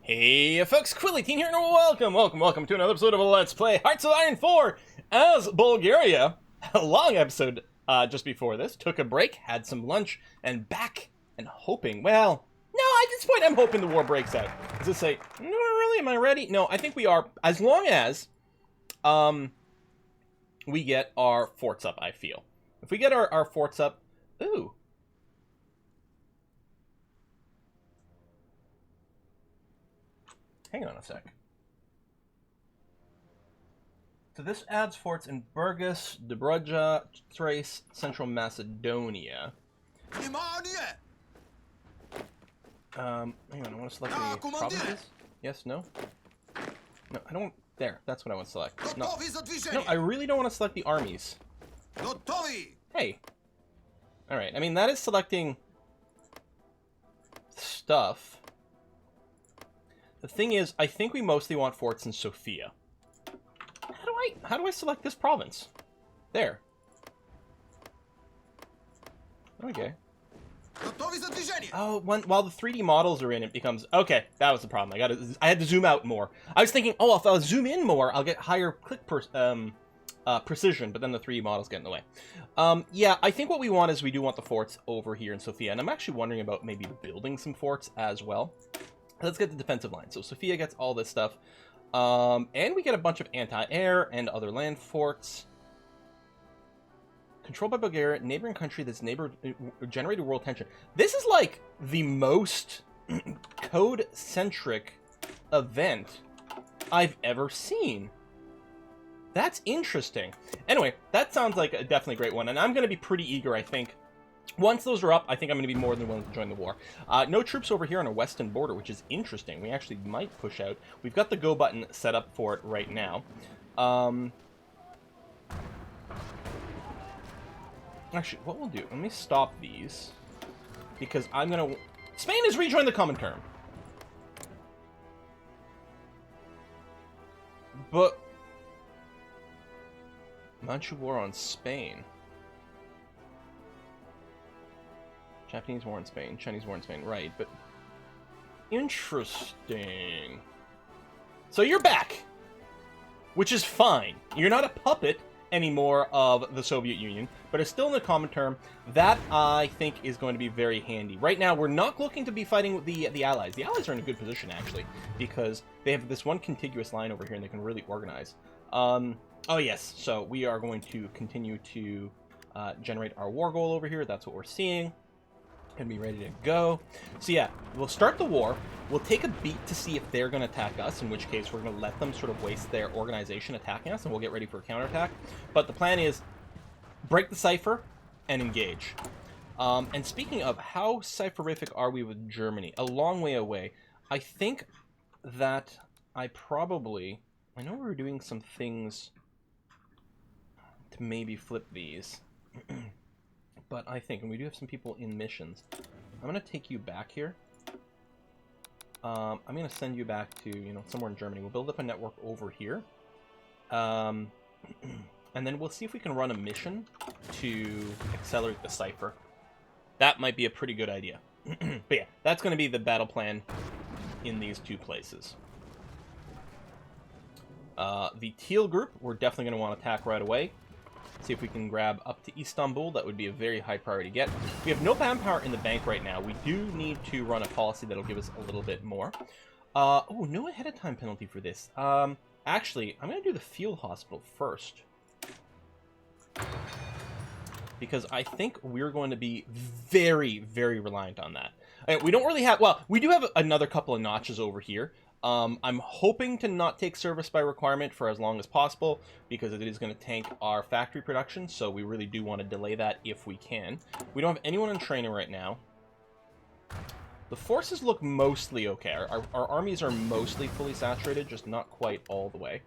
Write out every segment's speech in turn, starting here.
Hey folks, Quilly Teen here, and welcome to another episode of Let's Play Hearts of Iron 4 as Bulgaria. A long episode just before this. Took a break, had some lunch, and back and hoping, well, no, at this point I'm hoping the war breaks out. Does it say, no, really, am I ready? No, I think we are, as long as we get our forts up, I feel. If we get our forts up, ooh. Hang on a sec. So this adds forts in Burgas, Dobruja, Thrace, Central Macedonia. Hang on, I want to select the provinces. Yes, no? No, I don't... There, that's what I want to select. No, I really don't want to select the armies. Hey. Alright, I mean, that is selecting stuff. The thing is, I think we mostly want forts in Sofia. How do I select this province? There. Okay. Oh, while the 3D models are in, it becomes... Okay, that was the problem. I had to zoom out more. I was thinking, oh, if I zoom in more, I'll get higher click precision, but then the 3D models get in the way. Yeah, I think what we want is we do want the forts over here in Sofia, and I'm actually wondering about maybe building some forts as well. Let's get the defensive line. So Sofia gets all this stuff. And we get a bunch of anti-air and other land forts. Controlled by Bulgaria, neighboring country that's generated world tension. This is like the most code-centric event I've ever seen. That's interesting. Anyway, that sounds like a definitely great one. And I'm going to be pretty eager, I think. Once those are up, I think I'm going to be more than willing to join the war. No troops over here on our western border, which is interesting. We actually might push out. We've got the go button set up for it right now. Actually, what we'll do, let me stop these. Because I'm going to... Spain has rejoined the common term. But... Manchu war on Spain. Japanese war in Spain, Chinese war in Spain, right, but... Interesting. So you're back! Which is fine. You're not a puppet anymore of the Soviet Union, but it's still in the common term. That, I think, is going to be very handy. Right now, we're not looking to be fighting the Allies. The Allies are in a good position, actually, because they have this one contiguous line over here, and they can really organize. Oh, yes, so we are going to continue to generate our war goal over here. That's what we're seeing. And be ready to go. So yeah, we'll start the war. We'll take a beat to see if they're going to attack us, in which case we're going to let them sort of waste their organization attacking us, and we'll get ready for a counterattack. But the plan is break the cipher and engage. And speaking of, how cipherific are we with Germany? A long way away. I think that I know we were doing some things to maybe flip these. But I think, and we do have some people in missions, I'm going to take you back here. I'm going to send you back to, somewhere in Germany. We'll build up a network over here. And then we'll see if we can run a mission to accelerate the cipher. That might be a pretty good idea. But yeah, that's going to be the battle plan in these two places. The Teal group, we're definitely going to want to attack right away. See if we can grab up to Istanbul. That would be a very high priority get. We have no manpower in the bank right now. We do need to run a policy that'll give us a little bit more. Oh, no ahead of time penalty for this. Actually, I'm going to do the field hospital first. Because I think we're going to be very, very reliant on that. We don't really have... Well, we do have another couple of notches over here. I'm hoping to not take service by requirement for as long as possible, because it is going to tank our factory production, so we really do want to delay that if we can. We don't have anyone in training right now. The forces look mostly okay. Our armies are mostly fully saturated, just not quite all the way.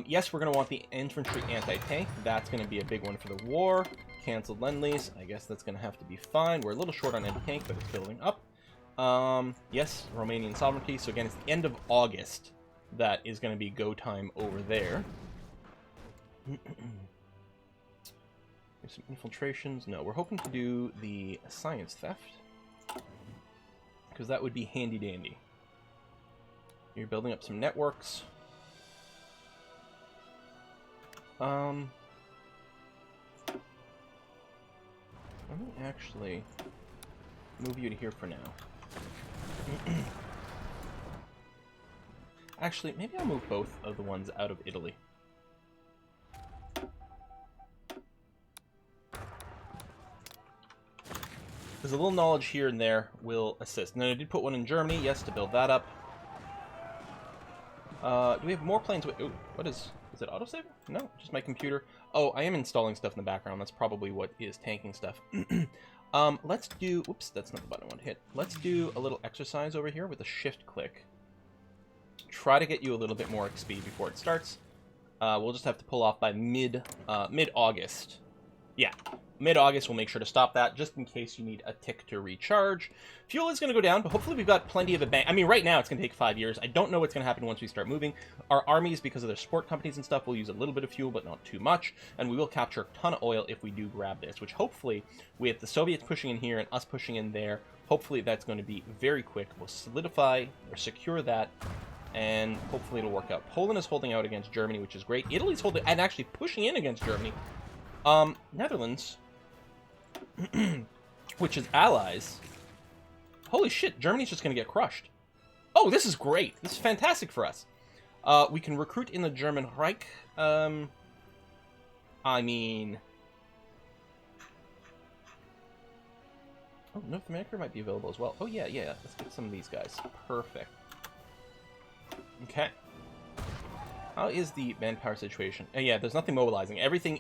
Yes, we're going to want the infantry anti-tank. That's going to be a big one for the war. Cancelled Lend-Lease. I guess that's going to have to be fine. We're a little short on anti-tank, but it's building up. Yes, Romanian sovereignty. So again, it's the end of August. That is going to be go time over there. Some infiltrations. No, we're hoping to do the science theft, because that would be handy dandy. You're building up some networks. Let me actually move you to here for now. Actually, maybe I'll move both of the ones out of Italy. Because a little knowledge here and there will assist. And then I did put one in Germany, yes, to build that up. Do we have more planes? Ooh, what is it autosave? No, just my computer. Oh, I am installing stuff in the background. That's probably what is tanking stuff. Let's do... Oops, that's not the button I want to hit. Let's do a little exercise over here with a shift click. Try to get you a little bit more XP before it starts. We'll just have to pull off by mid-August. Yeah, mid-August, we'll make sure to stop that, just in case you need a tick to recharge. Fuel is going to go down, but hopefully we've got plenty of a bank. I mean, right now it's going to take 5 years. I don't know what's going to happen once we start moving. Our armies, because of their support companies and stuff, will use a little bit of fuel, but not too much. And we will capture a ton of oil if we do grab this, which hopefully, with the Soviets pushing in here and us pushing in there, hopefully that's going to be very quick. We'll solidify or secure that, and hopefully it'll work out. Poland is holding out against Germany, which is great. Italy's holding, and actually pushing in against Germany. Netherlands, which is allies. Holy shit, Germany's just going to get crushed. Oh, this is great. This is fantastic for us. We can recruit in the German Reich. I mean... Oh, North America might be available as well. Oh, yeah. Let's get some of these guys. Perfect. Okay. How is the manpower situation? Yeah, there's nothing mobilizing. Everything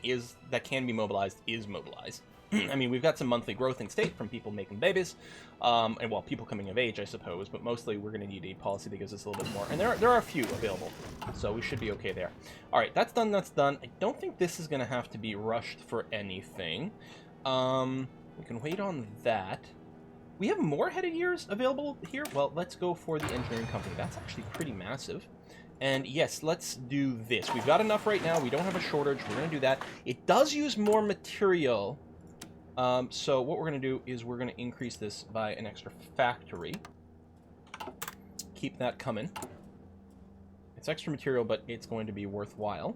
that can be mobilized is mobilized. I mean, we've got some monthly growth in state from people making babies, and well, people coming of age, I suppose. But mostly, we're going to need a policy that gives us a little bit more. And there are a few available, so we should be okay there. All right, that's done. That's done. I don't think this is going to have to be rushed for anything. We can wait on that. We have more headed years available here. Well, let's go for the engineering company. That's actually pretty massive. And yes, let's do this. We've got enough right now. We don't have a shortage. We're going to do that. It does use more material. So what we're going to do is we're going to increase this by an extra factory. Keep that coming. It's extra material, but it's going to be worthwhile.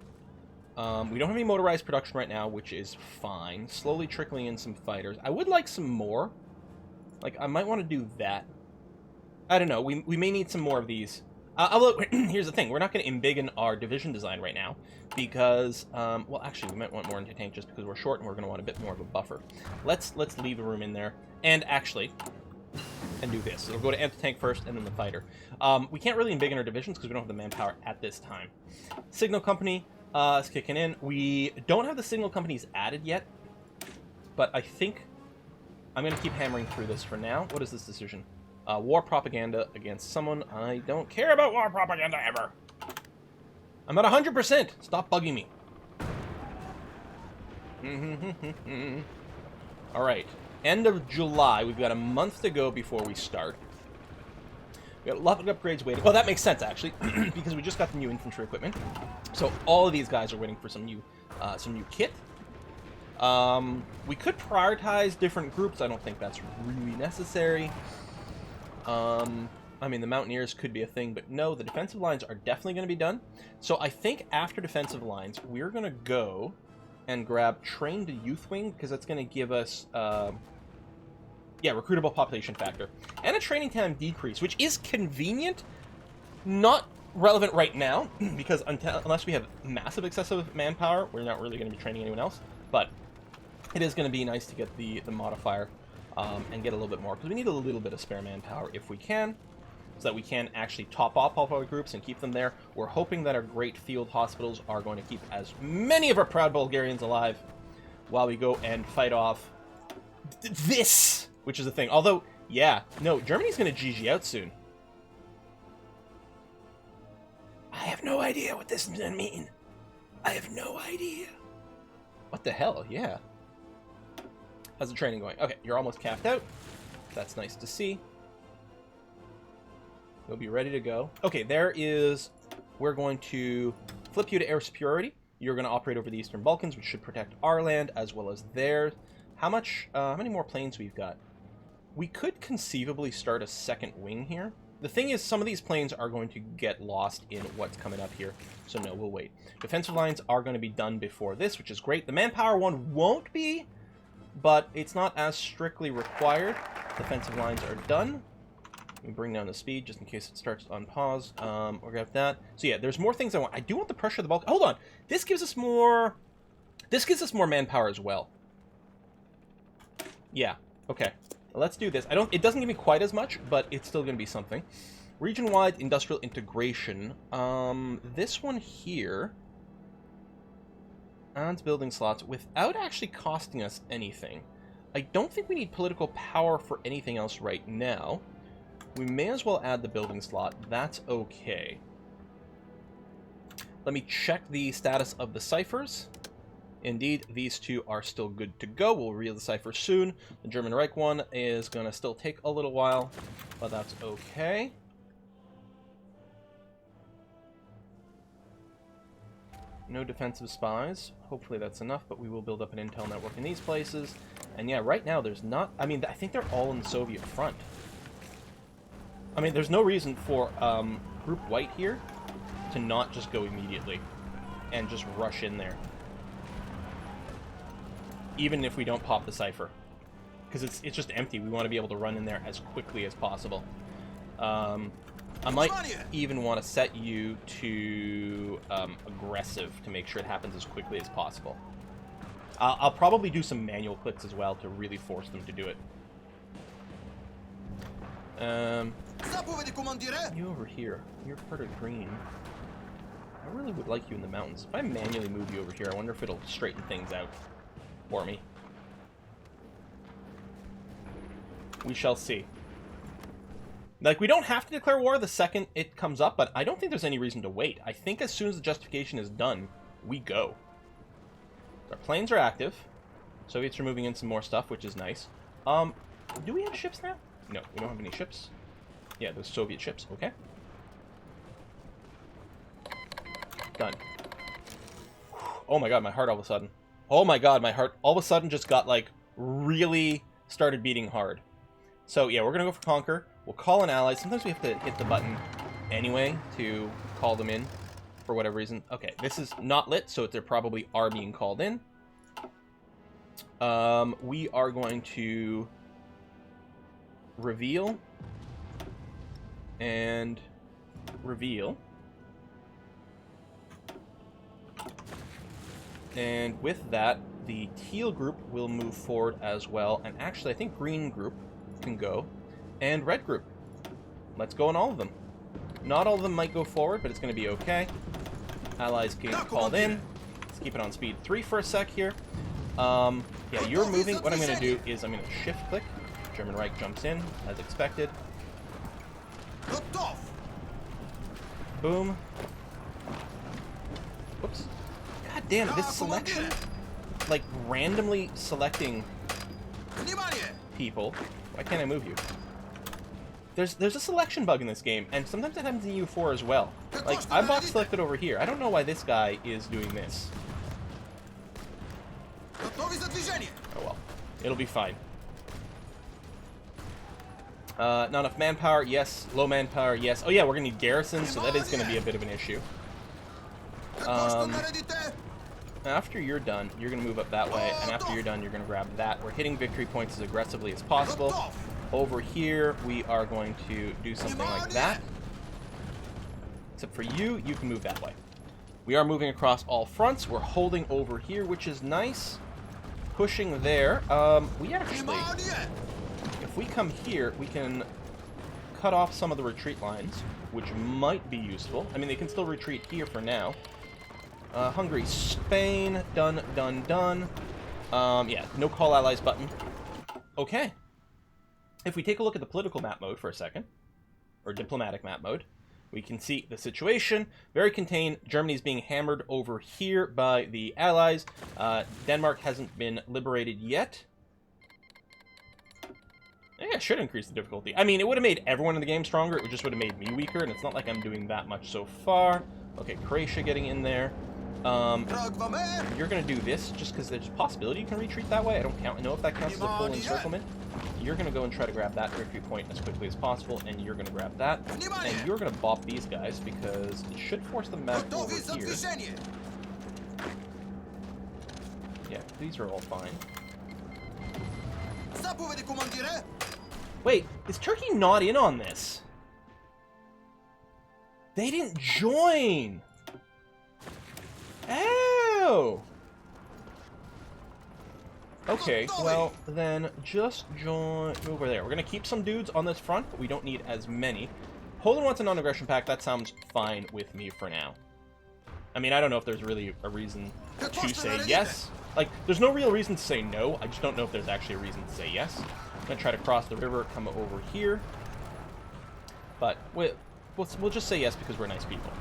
We don't have any motorized production right now, which is fine. Slowly trickling in some fighters. I would like some more. Like, I might want to do that. I don't know. We may need some more of these. Although, here's the thing, we're not going to embiggen our division design right now, because, well, actually, we might want more anti-tank just because we're short and we're going to want a bit more of a buffer. Let's leave a room in there, and actually, and do this. So we'll go to anti-tank first, and then the fighter. We can't really embiggen our divisions because we don't have the manpower at this time. Signal company is kicking in. We don't have the signal companies added yet, but I think I'm going to keep hammering through this for now. What is this decision? War propaganda against someone. I don't care about war propaganda ever. I'm at 100%. Stop bugging me. All right. End of July. We've got a month to go before we start. We got a lot of upgrades waiting. Well, that makes sense, actually, because we just got the new infantry equipment. So all of these guys are waiting for some new kit. We could prioritize different groups. I don't think that's really necessary. I mean, the Mountaineers could be a thing, but no, the defensive lines are definitely going to be done. So I think after defensive lines, we're going to go and grab Trained Youth Wing, because that's going to give us, recruitable population factor. And a training time decrease, which is convenient, not relevant right now, because unless we have massive excessive manpower, we're not really going to be training anyone else. But it is going to be nice to get the modifier and get a little bit more, because we need a little bit of spare manpower if we can, so that we can actually top off all of our groups and keep them there. We're hoping that our great field hospitals are going to keep as many of our proud Bulgarians alive while we go and fight off this, which is the thing. Although, yeah, no, Germany's going to GG out soon. I have no idea what this is going to mean. I have no idea. What the hell? Yeah. How's the training going? Okay, you're almost capped out. That's nice to see. You'll be ready to go. Okay, we're going to flip you to air superiority. You're going to operate over the Eastern Balkans, which should protect our land as well as theirs. How many more planes we've got? We could conceivably start a second wing here. The thing is, some of these planes are going to get lost in what's coming up here. So no, we'll wait. Defensive lines are going to be done before this, which is great. The manpower one won't be, but it's not as strictly required. Defensive lines are done. Let me bring down the speed just in case it starts on pause. We'll grab that. So yeah, there's more things I want. I do want the pressure of the bulk. Hold on. This gives us more... This gives us more manpower as well. Yeah. Okay. Let's do this. It doesn't give me quite as much, but it's still going to be something. Region-wide industrial integration. This one here adds building slots without actually costing us anything. I don't think we need political power for anything else right now. We may as well add the building slot. That's okay. Let me check the status of the ciphers. Indeed, these two are still good to go. We'll reveal the cipher soon. The German Reich one is going to still take a little while, but that's okay. No defensive spies. Hopefully that's enough, but we will build up an intel network in these places. And yeah, right now there's not... I mean, I think they're all in the Soviet front. I mean, there's no reason for Group White here to not just go immediately and just rush in there. Even if we don't pop the cipher. Because it's just empty. We want to be able to run in there as quickly as possible. I might even want to set you to aggressive to make sure it happens as quickly as possible. I'll probably do some manual clicks as well to really force them to do it. You over here. You're part of green. I really would like you in the mountains. If I manually move you over here, I wonder if it'll straighten things out for me. We shall see. Like, we don't have to declare war the second it comes up, but I don't think there's any reason to wait. I think as soon as the justification is done, we go. Our planes are active. Soviets are moving in some more stuff, which is nice. Do we have ships now? No, we don't have any ships. Yeah, those Soviet ships. Okay. Done. Oh my god, my heart all of a sudden. Oh my god, my heart all of a sudden just got, like, really started beating hard. So, yeah, we're gonna go for Conquer. We'll call an ally. Sometimes we have to hit the button anyway to call them in for whatever reason. Okay, this is not lit, so they probably are being called in. We are going to reveal and reveal. And with that, the teal group will move forward as well. And actually, I think green group can go. And red group. Let's go on all of them. Not all of them might go forward, but it's going to be okay. Allies get called in. Let's keep it on speed 3 for a sec here. Yeah, you're moving. What I'm going to do is I'm going to shift click. German Reich jumps in, as expected. Boom. Whoops. God damn it, this selection? Like, randomly selecting people. Why can't I move you? There's a selection bug in this game, and sometimes it happens in U4 as well. Like, I'm box selected over here. I don't know why this guy is doing this. Oh well. It'll be fine. Not enough manpower, yes. Low manpower, yes. Oh yeah, we're gonna need garrisons, so that is gonna be a bit of an issue. After you're done, you're gonna move up that way, and after you're done, you're gonna grab that. We're hitting victory points as aggressively as possible. Over here, we are going to do something like that. Except for you, you can move that way. We are moving across all fronts. We're holding over here, which is nice. Pushing there. We actually, if we come here, we can cut off some of the retreat lines, which might be useful. I mean, they can still retreat here for now. Hungary, Spain, done, done, done. Yeah, no call allies button. Okay. If we take a look at the political map mode for a second, or diplomatic map mode, we can see the situation. Very contained. Germany's being hammered over here by the allies. Denmark hasn't been liberated yet. Yeah, it should increase the difficulty. I mean, it would have made everyone in the game stronger. It just would have made me weaker, and it's not like I'm doing that much so far. Okay, Croatia getting in there. You're going to do this just because there's a possibility you can retreat that way. I don't know if that counts as a full encirclement. You're going to go and try to grab that victory point as quickly as possible, and you're going to grab that. And you're going to bop these guys, because it should force them back over here. Yeah, these are all fine. Wait, is Turkey not in on this? They didn't join! Oh! Okay, well, then just join over there. We're going to keep some dudes on this front, but we don't need as many. Poland wants a non-aggression pact. That sounds fine with me for now. I mean, I don't know if there's really a reason to say yes. Like, there's no real reason to say no. I just don't know if there's actually a reason to say yes. I'm going to try to cross the river, come over here. But we'll just say yes because we're nice people.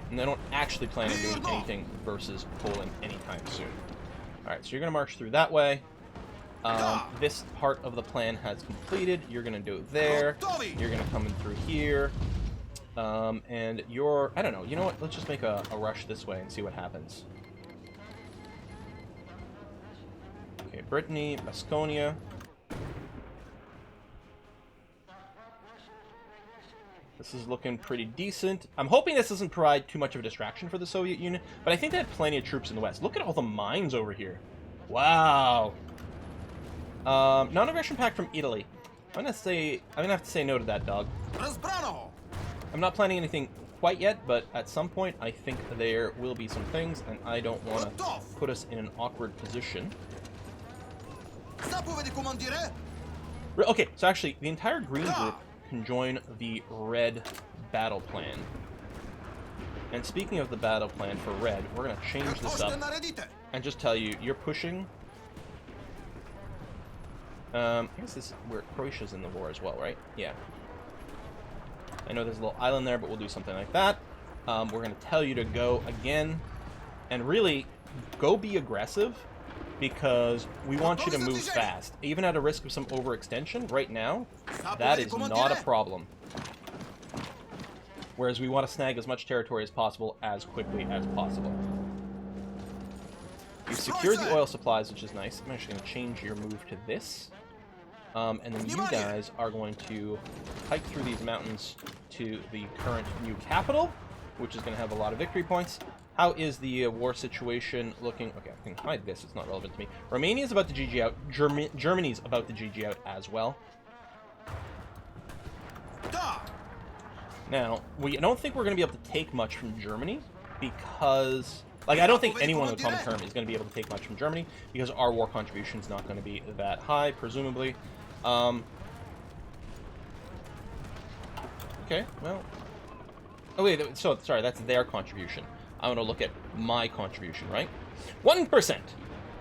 And I don't actually plan on doing anything versus Poland anytime soon. Alright, so you're going to march through that way. This part of the plan has completed. You're going to do it there. You're going to come in through here. And you're... I don't know. You know what? Let's just make a rush this way and see what happens. Okay, Brittany, Baskonia. This is looking pretty decent. I'm hoping this doesn't provide too much of a distraction for the Soviet Union, but I think they have plenty of troops in the west. Look at all the mines over here. Wow. Non-aggression pact from Italy. I'm gonna have to say no to that, dog. I'm not planning anything quite yet, but at some point I think there will be some things, and I don't want to put us in an awkward position. Okay, so actually, the entire green group can join the red battle plan. And speaking of the battle plan for red, we're going to change this up and just tell you, you're pushing... I guess this is where Croatia's in the war as well, right? Yeah. I know there's a little island there, but we'll do something like that. We're going to tell you to go again, and really, go be aggressive, because we want you to move fast. Even at a risk of some overextension, right now, that is not a problem. Whereas we want to snag as much territory as possible, as quickly as possible. You secured the oil supplies, which is nice. I'm actually going to change your move to this. And then you guys are going to hike through these mountains to the current new capital, which is going to have a lot of victory points. How is the war situation looking? Okay, I can hide this. It's not relevant to me. Romania's about to GG out. Germany's about to GG out as well. Now, I don't think we're going to be able to take much from Germany because... Like, I don't think anyone in the common term is going to be able to take much from Germany because our war contribution is not going to be that high, presumably. Okay, well... Oh, wait, so, sorry, that's their contribution. I want to look at my contribution, right? 1%!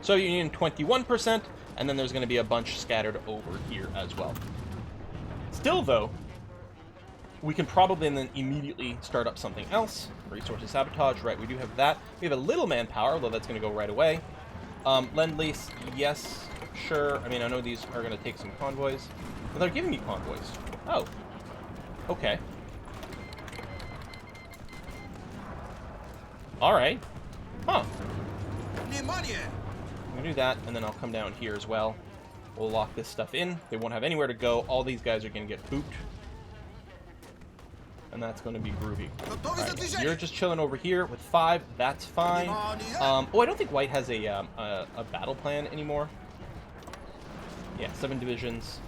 Soviet Union, 21%, and then there's going to be a bunch scattered over here as well. Still, though, we can probably then immediately start up something else. Resources sabotage, right, we do have that. We have a little manpower, although that's going to go right away. Lend-Lease, yes, sure. I mean, I know these are going to take some convoys. But they're giving me convoys. Oh. Okay. Alright. Huh. I'm going to do that, and then I'll come down here as well. We'll lock this stuff in. They won't have anywhere to go. All these guys are going to get booped. And that's going to be groovy. Right, you're just chilling over here with 5. That's fine. Oh, I don't think White has a battle plan anymore. Yeah, 7 divisions.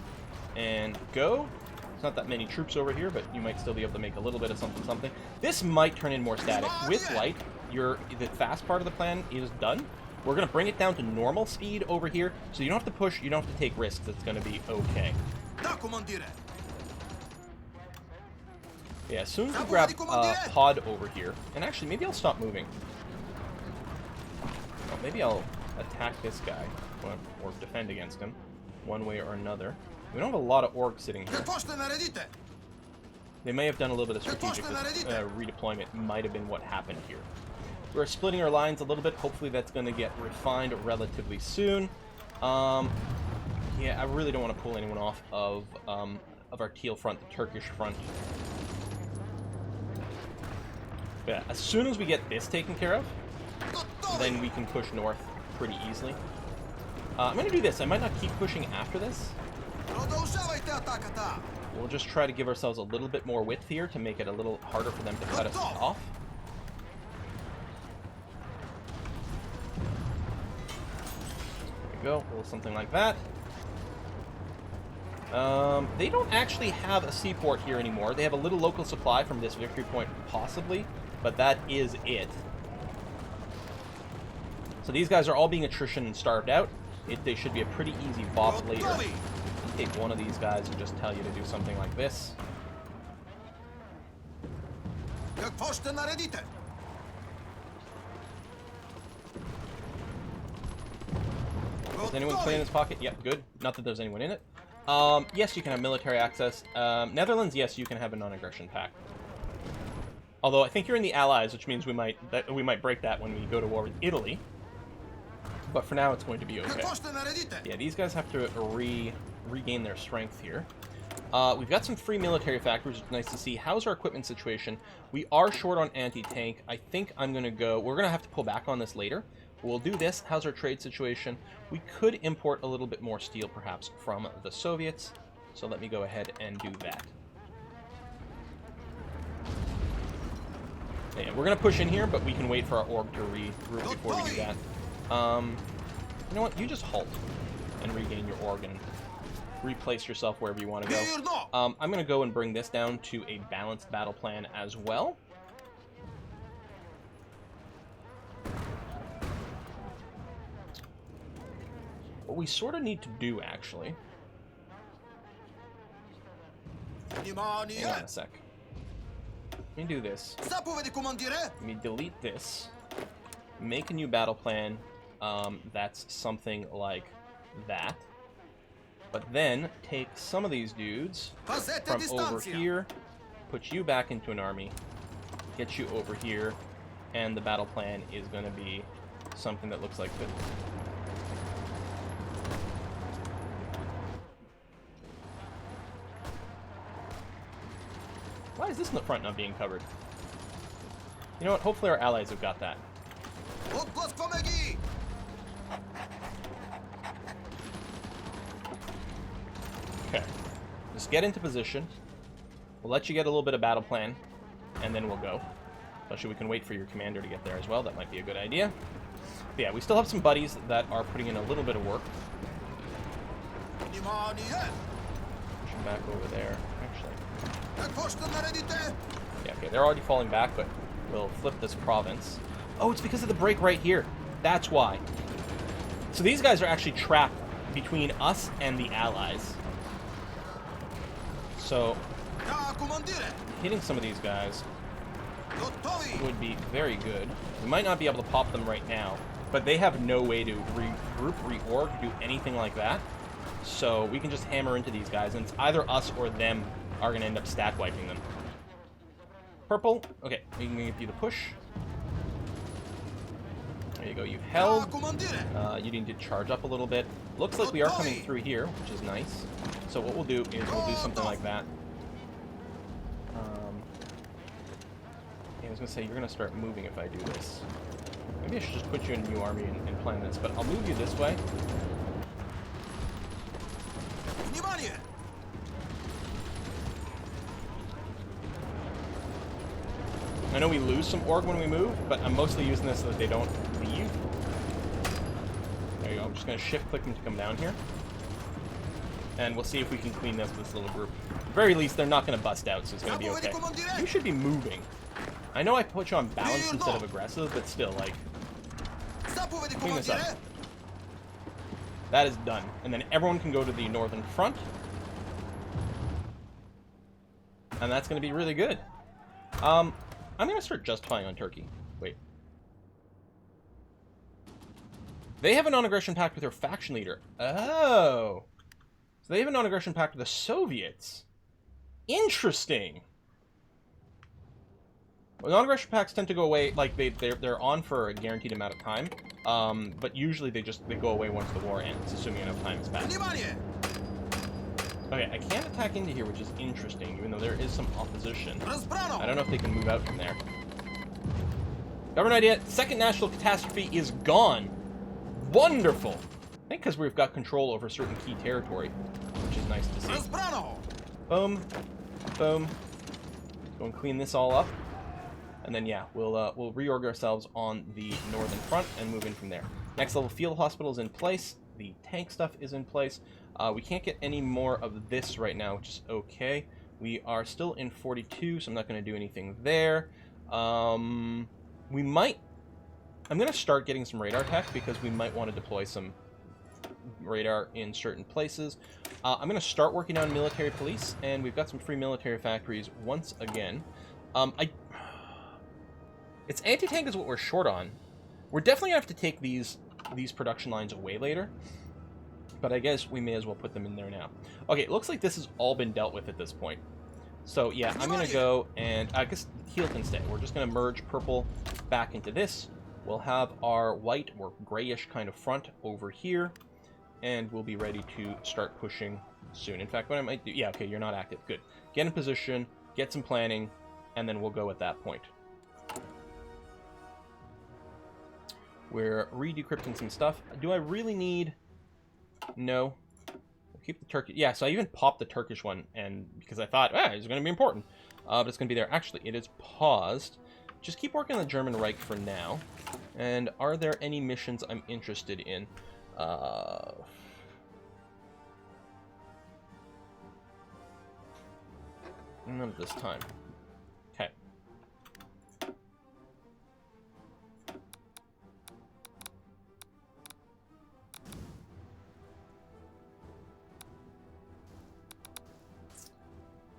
And go. It's not that many troops over here, but you might still be able to make a little bit of something. This might turn in more static. With Light, the fast part of the plan is done. We're going to bring it down to normal speed over here, so you don't have to push, you don't have to take risks. It's going to be okay. Yeah, as soon as we grab Pod over here, and actually, maybe I'll stop moving. Oh, maybe I'll attack this guy, or defend against him, one way or another. We don't have a lot of orgs sitting here. They may have done a little bit of strategic redeployment, might have been what happened here. We're splitting our lines a little bit. Hopefully that's going to get refined relatively soon. Yeah, I really don't want to pull anyone off of our teal front, the Turkish front. Yeah, as soon as we get this taken care of, then we can push north pretty easily. I'm going to do this. I might not keep pushing after this. We'll just try to give ourselves a little bit more width here to make it a little harder for them to cut us off. There we go. A little something like that. They don't actually have a seaport here anymore. They have a little local supply from this victory point, possibly, but that is it. So these guys are all being attrition and starved out. They should be a pretty easy boss later. Take one of these guys and just tell you to do something like this. Is anyone clean in his pocket? Yep, good. Not that there's anyone in it. Yes, you can have military access. Netherlands, yes, you can have a non-aggression pact. Although I think you're in the Allies, which means we might break that when we go to war with Italy. But for now, it's going to be okay. Yeah, these guys have to regain their strength here. We've got some free military factories, which is nice to see. How's our equipment situation? We are short on anti-tank. I think I'm going to go... We're going to have to pull back on this later. We'll do this. How's our trade situation? We could import a little bit more steel, perhaps, from the Soviets. So let me go ahead and do that. Yeah, we're going to push in here, but we can wait for our org to regroup before we do that. You know what? You just halt and regain your org and replace yourself wherever you want to go. I'm going to go and bring this down to a balanced battle plan as well. What we sort of need to do, actually... Hang on a sec. Let me do this. Let me delete this. Make a new battle plan. That's something like that. But then take some of these dudes from over here, put you back into an army, get you over here, and the battle plan is going to be something that looks like this. Why is this front not being covered? You know what? Hopefully our allies have got that. Okay. Just get into position. We'll let you get a little bit of battle plan, and then we'll go. Especially we can wait for your commander to get there as well. That might be a good idea. But yeah, we still have some buddies that are putting in a little bit of work. Push them back over there. Actually. Yeah, okay, they're already falling back, but we'll flip this province. Oh, it's because of the break right here. That's why. So these guys are actually trapped between us and the Allies. So, hitting some of these guys would be very good. We might not be able to pop them right now, but they have no way to regroup, reorg, do anything like that. So we can just hammer into these guys, and it's either us or them are going to end up stat wiping them. Purple. Okay, we can give you the push. There you go, you've held. You need to charge up a little bit. Looks like we are coming through here, which is nice. So what we'll do is we'll do something like that. I was going to say, you're going to start moving if I do this. Maybe I should just put you in a new army and plan this, but I'll move you this way. I know we lose some org when we move, but I'm mostly using this so that they don't leave. There you go. I'm just going to shift-click them to come down here. And we'll see if we can clean this with this little group. At the very least, they're not going to bust out, so it's going to be okay. You should be moving. I know I put you on balance instead of aggressive, but still, like... Clean this up. That is done. And then everyone can go to the northern front. And that's going to be really good. I'm going to start justifying on Turkey. Wait. They have a non-aggression pact with their faction leader. Oh. So they have a non-aggression pact with the Soviets. Interesting. Well, non-aggression pacts tend to go away, like, they're on for a guaranteed amount of time. But usually they go away once the war ends, assuming enough time has passed. Okay, I can't attack into here, which is interesting, even though there is some opposition. I don't know if they can move out from there. Government idea, second national catastrophe is gone. Wonderful. I think because we've got control over certain key territory, which is nice to see. Boom. Boom. Go and clean this all up. And then, yeah, we'll reorg ourselves on the northern front and move in from there. Next level field hospital is in place. The tank stuff is in place. We can't get any more of this right now, which is okay. We are still in 42, so I'm not going to do anything there. We might... I'm going to start getting some radar tech because we might want to deploy some radar in certain places. I'm going to start working on military police, and we've got some free military factories once again. It's anti-tank is what we're short on. We're definitely going to have to take these production lines away later, but I guess we may as well put them in there now. Okay, it looks like this has all been dealt with at this point. So yeah, I'm going to go and I guess heal can stay. We're just going to merge purple back into this. We'll have our white or grayish kind of front over here, and we'll be ready to start pushing soon. In fact, what I might do... Yeah, okay, you're not active. Good. Get in position, get some planning, and then we'll go at that point. We're re-decrypting some stuff. Do I really need... No. We'll keep the Turkish... Yeah, so I even popped the Turkish one, and because I thought, it's going to be important. But it's going to be there. Actually, it is paused. Just keep working on the German Reich for now. And are there any missions I'm interested in? None at this time. Okay.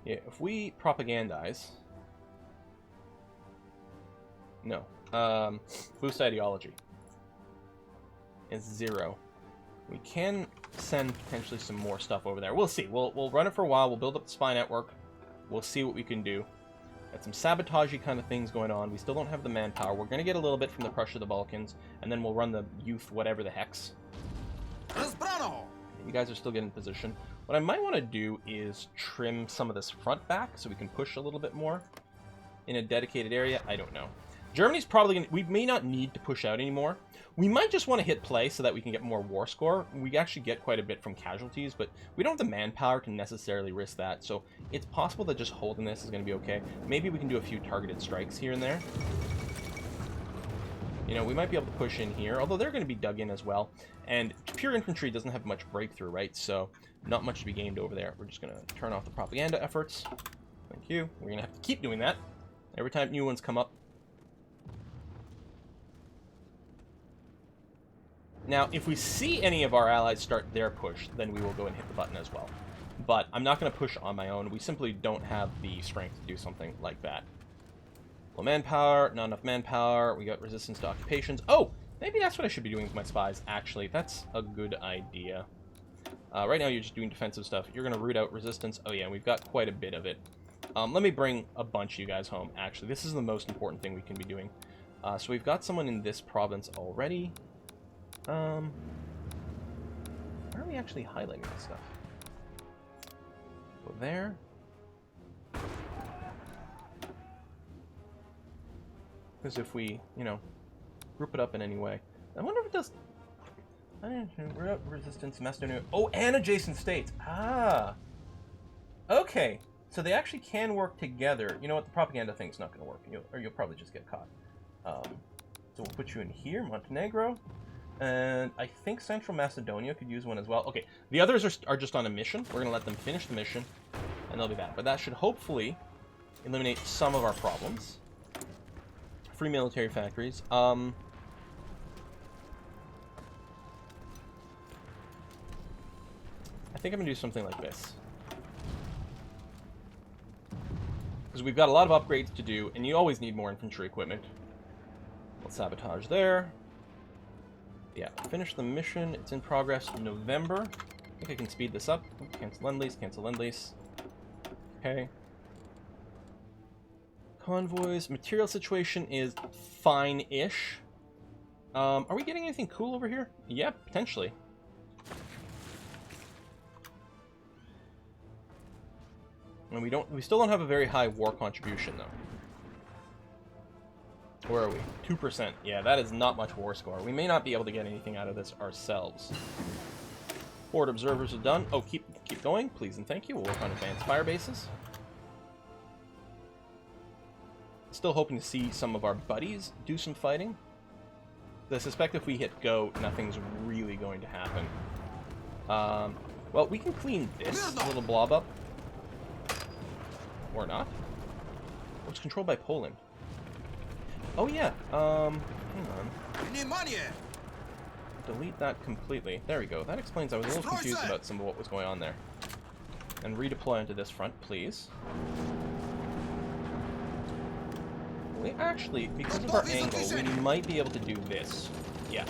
Yeah, if we propagandize... No. Boost ideology is 0. We can send potentially some more stuff over there. We'll see. We'll run it for a while. We'll build up the spy network. We'll see what we can do. Got some sabotagey kind of things going on. We still don't have the manpower. We're going to get a little bit from the Prussia of the Balkans, and then we'll run the youth whatever the hex. You guys are still getting position. What I might want to do is trim some of this front back so we can push a little bit more in a dedicated area. I don't know. Germany's probably going to... We may not need to push out anymore. We might just want to hit play so that we can get more war score. We actually get quite a bit from casualties, but we don't have the manpower to necessarily risk that. So it's possible that just holding this is going to be okay. Maybe we can do a few targeted strikes here and there. You know, we might be able to push in here, although they're going to be dug in as well. And pure infantry doesn't have much breakthrough, right? So not much to be gained over there. We're just going to turn off the propaganda efforts. Thank you. We're going to have to keep doing that every time new ones come up. Now, if we see any of our allies start their push, then we will go and hit the button as well. But I'm not going to push on my own. We simply don't have the strength to do something like that. Low manpower, not enough manpower. We got resistance to occupations. Oh, maybe that's what I should be doing with my spies, actually. That's a good idea. Right now, you're just doing defensive stuff. You're going to root out resistance. Oh, yeah, we've got quite a bit of it. Let me bring a bunch of you guys home, actually. This is the most important thing we can be doing. So we've got someone in this province already. Why are we actually highlighting this stuff? Go there. Because if we, you know, group it up in any way. I wonder if it does... We're at resistance, Macedonia. Oh, and adjacent states. Ah. Okay. So they actually can work together. You know what? The propaganda thing's not going to work. You'll probably just get caught. So we'll put you in here, Montenegro. And I think Central Macedonia could use one as well. Okay, the others are just on a mission. We're going to let them finish the mission, and they'll be back. But that should hopefully eliminate some of our problems. Free military factories. I think I'm going to do something like this. Because we've got a lot of upgrades to do, and you always need more infantry equipment. We'll sabotage there. Yeah, finish the mission. It's in progress in November. I think I can speed this up. Cancel Lend-Lease, cancel Lend-Lease. Okay. Convoys. Material situation is fine-ish. Are we getting anything cool over here? Yeah, potentially. And we still don't have a very high war contribution, though. Where are we? 2%. Yeah, that is not much war score. We may not be able to get anything out of this ourselves. Horde observers are done. Oh, keep going, please and thank you. We'll work on advanced fire bases. Still hoping to see some of our buddies do some fighting. I suspect if we hit go, nothing's really going to happen. Well, we can clean this little blob up. Or not. Oh, it's controlled by Poland. Oh, yeah. Hang on. Delete that completely. There we go. That explains I was a little confused about some of what was going on there. And redeploy into this front, please. We actually, because of our angle, we might be able to do this. Yeah.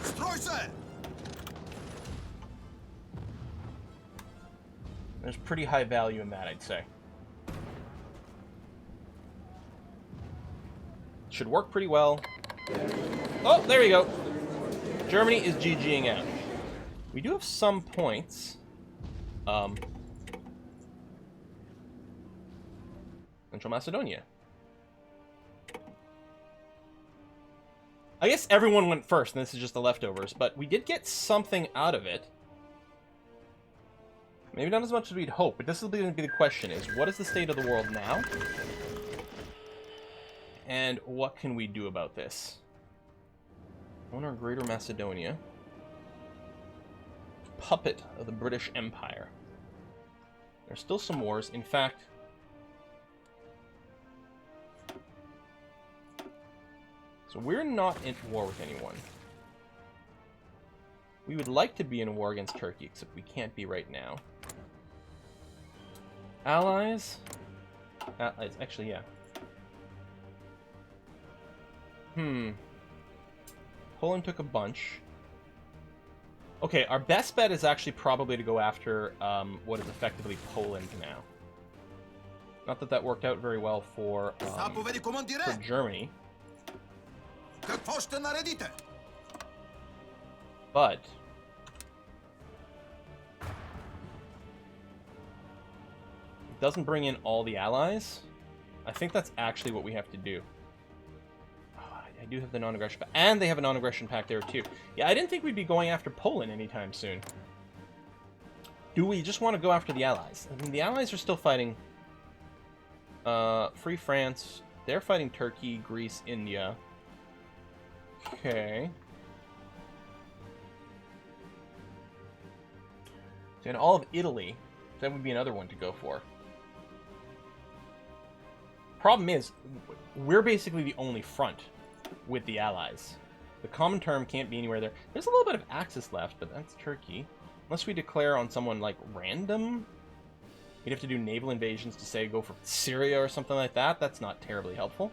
There's pretty high value in that, I'd say. Should work pretty well. Oh, there we go. Germany is GGing out. We do have some points. Central Macedonia. I guess everyone went first, and this is just the leftovers, but we did get something out of it. Maybe not as much as we'd hope, but this will be the question is, what is the state of the world now? And what can we do about this? Owner of Greater Macedonia. Puppet of the British Empire. There's still some wars. In fact, so we're not in war with anyone. We would like to be in a war against Turkey, except we can't be right now. Allies? Allies, actually, yeah. Poland took a bunch. Okay, our best bet is actually probably to go after what is effectively Poland now. Not that that worked out very well for Germany. But it doesn't bring in all the allies. I think that's actually what we have to do. I do have the non-aggression pact, and they have a non-aggression pact there too. Yeah, I didn't think we'd be going after Poland anytime soon. Do we just want to go after the allies? I mean, the allies are still fighting Free France. They're fighting Turkey, Greece, India. Okay. So in all of Italy, that would be another one to go for. Problem is, we're basically the only front with the allies. The common term can't be anywhere there. There's a little bit of Axis left, but that's Turkey. Unless we declare on someone like random, we'd have to do naval invasions to say go for Syria or something like that. That's not terribly helpful.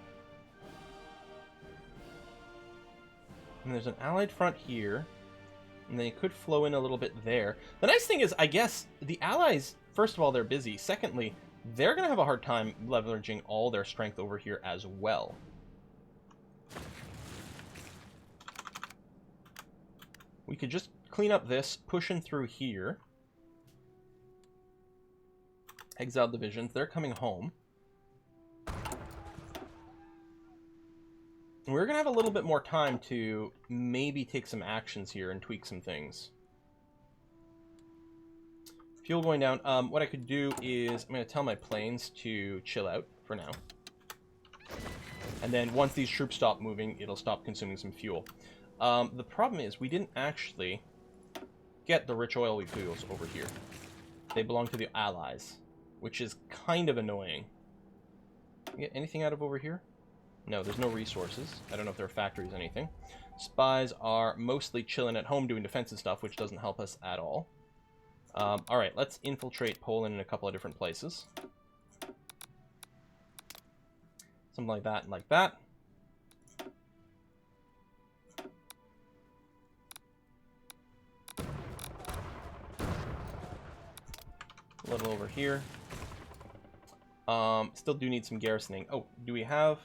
And there's an allied front here, and they could flow in a little bit there. The nice thing is, I guess, the allies, first of all, they're busy. Secondly, they're going to have a hard time leveraging all their strength over here as well. We could just clean up this, push in through here. Exiled divisions, they're coming home. We're going to have a little bit more time to maybe take some actions here and tweak some things. Fuel going down. What I could do is I'm going to tell my planes to chill out for now. And then once these troops stop moving, it'll stop consuming some fuel. The problem is we didn't actually get the rich oily fuels over here. They belong to the Allies, which is kind of annoying. Get anything out of over here? No, there's no resources. I don't know if there are factories or anything. Spies are mostly chilling at home doing defensive stuff, which doesn't help us at all. Alright, let's infiltrate Poland in a couple of different places. Something like that and like that. A little over here. Still do need some garrisoning. Oh, do we have...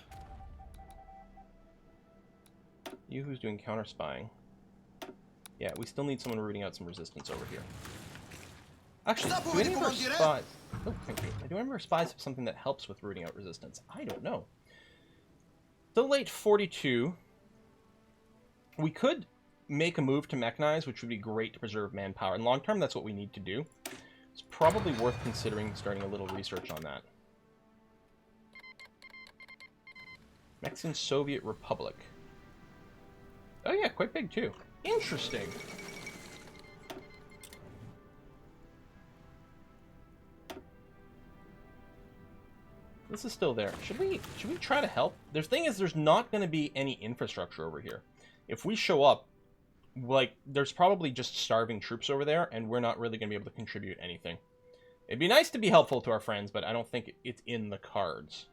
You who's doing counter spying? Yeah, we still need someone rooting out some resistance over here. Actually, do any of our spies... Oh, thank you. Do any of our spies have something that helps with rooting out resistance? I don't know. Still late 42. We could make a move to mechanize, which would be great to preserve manpower. And long term, that's what we need to do. It's probably worth considering starting a little research on that. Mexican Soviet Republic. Oh yeah, quite big too. Interesting. This is still there. Should we try to help? The thing is, there's not going to be any infrastructure over here. If we show up, like, there's probably just starving troops over there, and we're not really going to be able to contribute anything. It'd be nice to be helpful to our friends, but I don't think it's in the cards.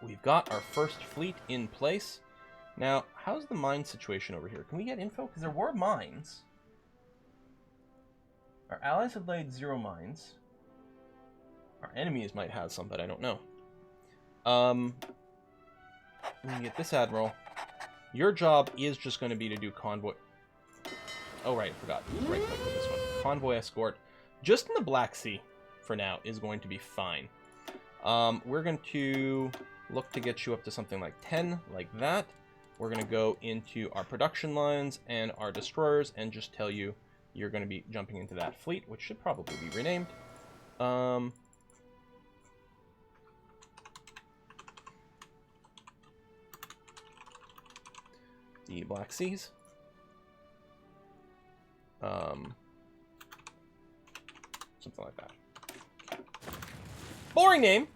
We've got our first fleet in place. Now, how's the mine situation over here? Can we get info? Because there were mines. Our allies had laid 0 mines. Our enemies might have some, but I don't know. We can get this admiral. Your job is just going to be to do convoy. Oh, right, I forgot. Right click with this one. Convoy escort. Just in the Black Sea, for now, is going to be fine. We're going to look to get you up to something like 10, like that. We're going to go into our production lines and our destroyers and just tell you you're going to be jumping into that fleet, which should probably be renamed. The Black Seas. Something like that. Boring name,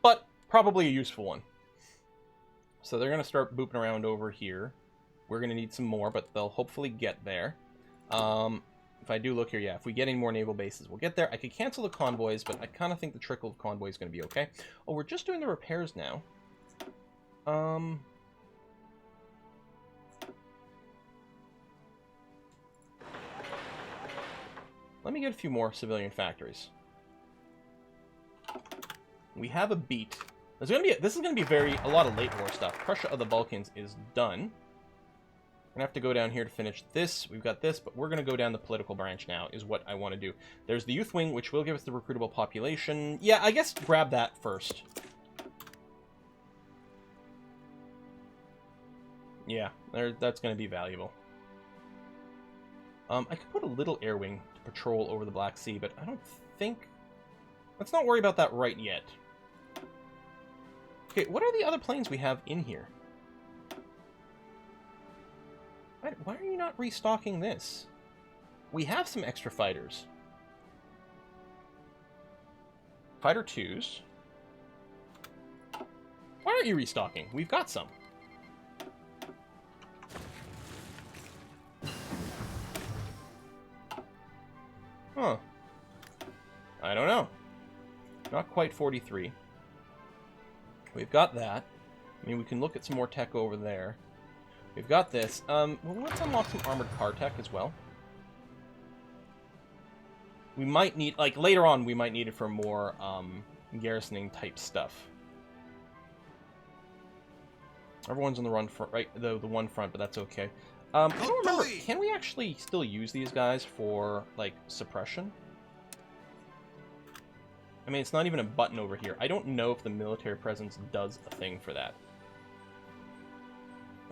but probably a useful one. So they're going to start booping around over here. We're going to need some more, but they'll hopefully get there. If I do look here, yeah, if we get any more naval bases, we'll get there. I could cancel the convoys, but I kind of think the trickle of convoys is going to be okay. Oh, we're just doing the repairs now. Let me get a few more civilian factories. We have a beat. This is going to be a lot of late war stuff. Prussia of the Balkans is done. I'm going to have to go down here to finish this. We've got this, but we're going to go down the political branch now, is what I want to do. There's the youth wing, which will give us the recruitable population. Yeah, I guess grab that first. Yeah, that's going to be valuable. I could put a little air wing to patrol over the Black Sea, but I don't think... Let's not worry about that right yet. Okay, what are the other planes we have in here? Why are you not restocking this? We have some extra fighters. Fighter 2s. Why aren't you restocking? We've got some. Huh. I don't know. Not quite 43. We've got that. I mean, we can look at some more tech over there. We've got this. Well, let's unlock some armored car tech as well. We might need, like, later on, we might need it for more garrisoning type stuff. Everyone's on the run front, right? The one front, but that's okay. I don't remember. Can we actually still use these guys for, like, suppression? I mean, it's not even a button over here. I don't know if the military presence does a thing for that.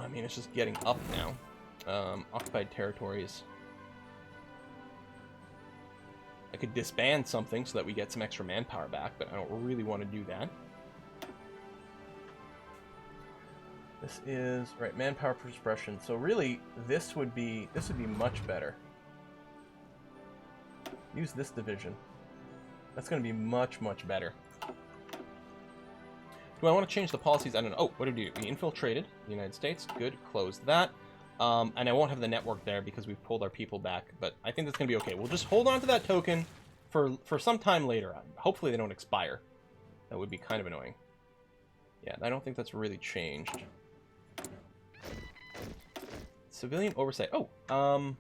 I mean, it's just getting up now. Occupied territories. I could disband something so that we get some extra manpower back, but I don't really want to do that. This is, right, manpower for suppression. So really, this would be much better. Use this division. That's going to be much, much better. Do I want to change the policies? I don't know. Oh, what did we do? We infiltrated the United States. Good. Close that. And I won't have the network there because we've pulled our people back. But I think that's going to be okay. We'll just hold on to that token for some time later. Hopefully they don't expire. That would be kind of annoying. Yeah, I don't think that's really changed. Civilian oversight. Oh,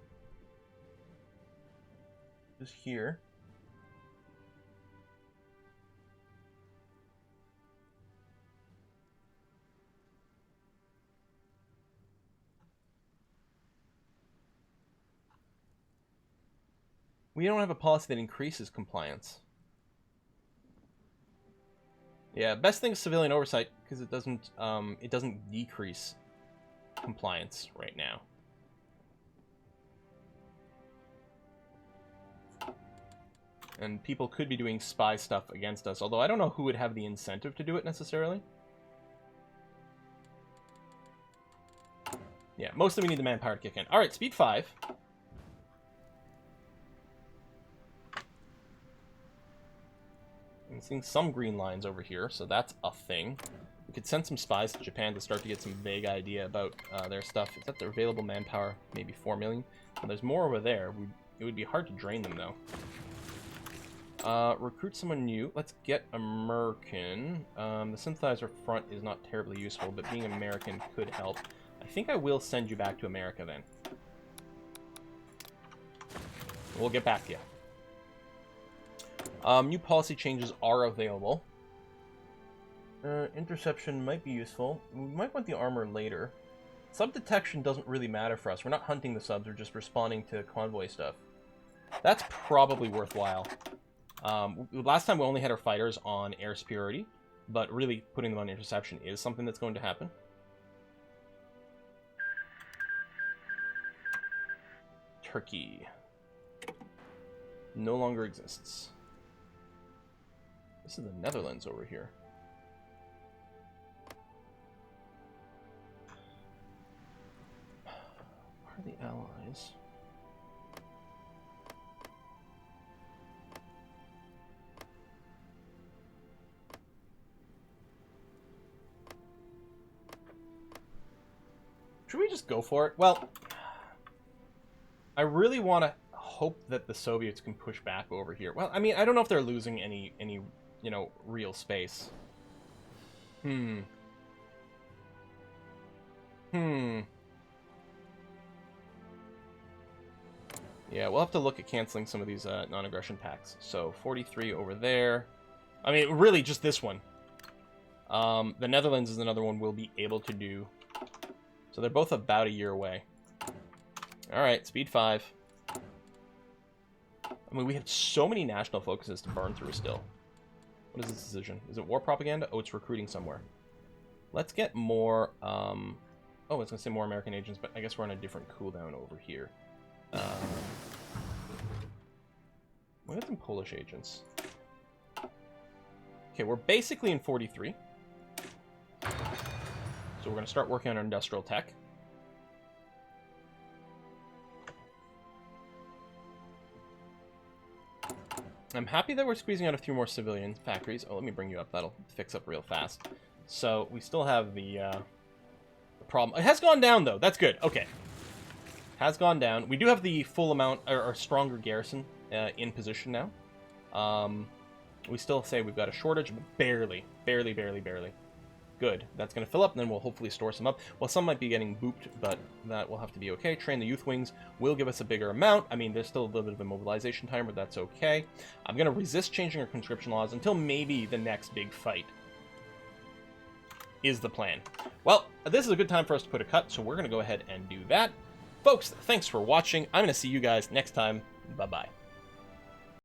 just here. We don't have a policy that increases compliance. Yeah, best thing is civilian oversight, because it doesn't decrease compliance right now. And people could be doing spy stuff against us, although I don't know who would have the incentive to do it necessarily. Yeah, mostly we need the manpower to kick in. Alright, speed 5. I'm seeing some green lines over here, so that's a thing. We could send some spies to Japan to start to get some vague idea about their stuff. Is that their available manpower? Maybe 4 million? Well, there's more over there. It would be hard to drain them, though. Recruit someone new. Let's get American. The synthesizer front is not terribly useful, but being American could help. I think I will send you back to America, then. We'll get back to you. New policy changes are available. Interception might be useful. We might want the armor later. Sub detection doesn't really matter for us. We're not hunting the subs, we're just responding to convoy stuff. That's probably worthwhile. Last time we only had our fighters on air superiority, but really putting them on interception is something that's going to happen. Turkey. No longer exists. This is the Netherlands over here. Where are the allies? Should we just go for it? Well, I really want to hope that the Soviets can push back over here. Well, I mean, I don't know if they're losing any you know, real space. Yeah, we'll have to look at canceling some of these non-aggression pacts. So, 43 over there. I mean, really, just this one. The Netherlands is another one we'll be able to do. So they're both about a year away. Alright, speed 5. I mean, we have so many national focuses to burn through still. What is this decision? Is it war propaganda? Oh, it's recruiting somewhere. Let's get more, oh, I was going to say more American agents, but I guess we're on a different cooldown over here. We got some Polish agents. Okay, we're basically in 43. So we're going to start working on our industrial tech. I'm happy that we're squeezing out a few more civilian factories. Oh, let me bring you up. That'll fix up real fast. So we still have the problem. It has gone down, though. That's good. Okay. Has gone down. We do have the full amount, or stronger garrison in position now. We still say we've got a shortage, but barely. Barely, barely, barely. Good. That's going to fill up, and then we'll hopefully store some up. Well, some might be getting booped, but that will have to be okay. Train the youth wings will give us a bigger amount. I mean, there's still a little bit of a mobilization time, but that's okay. I'm going to resist changing our conscription laws until maybe the next big fight is the plan. Well, this is a good time for us to put a cut, so we're going to go ahead and do that. Folks, thanks for watching. I'm going to see you guys next time. Bye-bye.